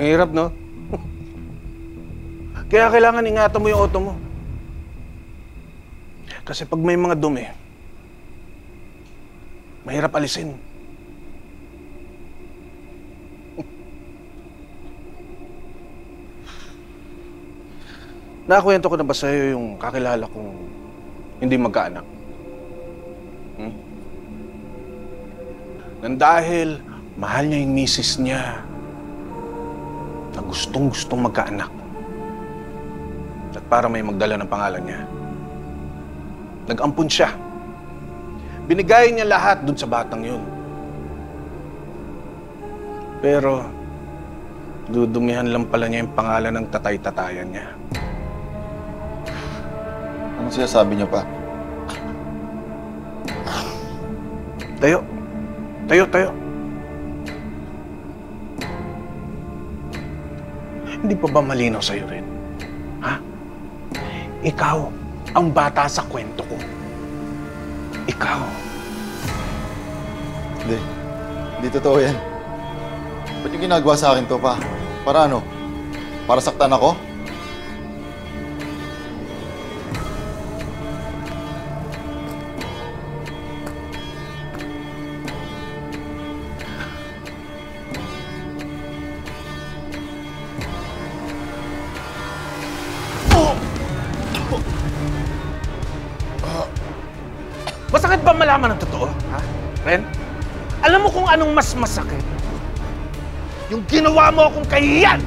Ang hirap, no? Kaya kailangan ingatan mo yung auto mo. Kasi pag may mga dumi, mahirap alisin. Nakakwento ko na ba sa'yo yung kakilala kong hindi magkaanak? Nang dahil mahal niya yung misis niya na gustong-gustong magkaanak. At para may magdala ng pangalan niya, nag-ampun siya. Binigay niya lahat dun sa batang yun. Pero, dudumihan lang pala niya yung pangalan ng tatay-tatayan niya. Anong sinasabi niyo pa? Tayo. Tayo, tayo. Hindi pa ba malinaw sa'yo rin? Ha? Ikaw ang bata sa kwento ko. Ikaw. Hindi totoo yan. Ba't yung ginagawa sa akin to pa? Para ano? Para saktan ako? Masakit ba malaman ng totoo? Ha? Ren? Alam mo kung anong mas masakit? Yung ginawa mo akong kahiyan!